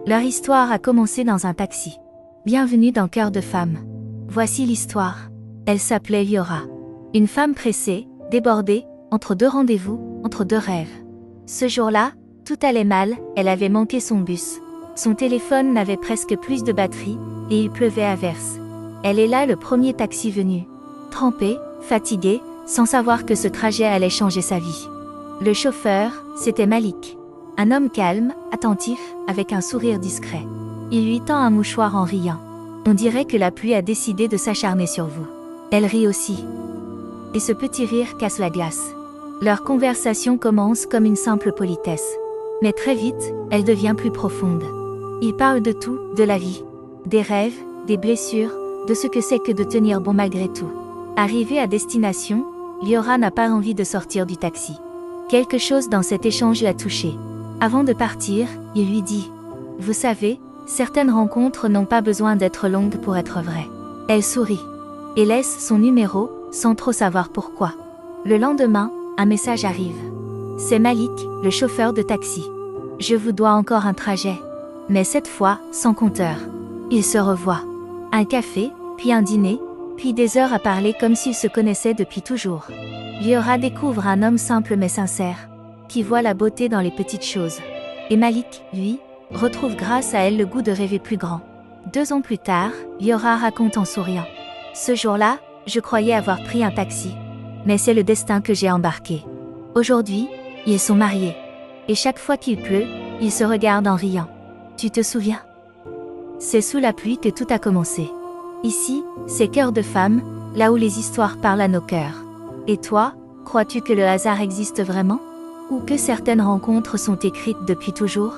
Leur histoire a commencé dans un taxi. Bienvenue dans Cœur de femme. Voici l'histoire. Elle s'appelait Liora. Une femme pressée, débordée, entre deux rendez-vous, entre deux rêves. Ce jour-là, tout allait mal, elle avait manqué son bus. Son téléphone n'avait presque plus de batterie, et il pleuvait à verse. Elle est là le premier taxi venu. Trempée, fatiguée, sans savoir que ce trajet allait changer sa vie. Le chauffeur, c'était Malik. Un homme calme, attentif, avec un sourire discret. Il lui tend un mouchoir en riant. On dirait que la pluie a décidé de s'acharner sur vous. Elle rit aussi. Et ce petit rire casse la glace. Leur conversation commence comme une simple politesse. Mais très vite, elle devient plus profonde. Ils parlent de tout, de la vie. Des rêves, des blessures, de ce que c'est que de tenir bon malgré tout. Arrivée à destination, Liora n'a pas envie de sortir du taxi. Quelque chose dans cet échange l'a touchée. Avant de partir, il lui dit « Vous savez, certaines rencontres n'ont pas besoin d'être longues pour être vraies. » Elle sourit et laisse son numéro, sans trop savoir pourquoi. Le lendemain, un message arrive. C'est Malik, le chauffeur de taxi. « Je vous dois encore un trajet. » Mais cette fois, sans compteur. Ils se revoient. Un café, puis un dîner, puis des heures à parler comme s'ils se connaissaient depuis toujours. Liora découvre un homme simple mais sincère, qui voit la beauté dans les petites choses. Et Malik, lui, retrouve grâce à elle le goût de rêver plus grand. 2 ans plus tard, Liora raconte en souriant. Ce jour-là, je croyais avoir pris un taxi. Mais c'est le destin que j'ai embarqué. Aujourd'hui, ils sont mariés. Et chaque fois qu'il pleut, ils se regardent en riant. Tu te souviens? C'est sous la pluie que tout a commencé. Ici, c'est Cœur de femme, là où les histoires parlent à nos cœurs. Et toi, crois-tu que le hasard existe vraiment? Ou que certaines rencontres sont écrites depuis toujours?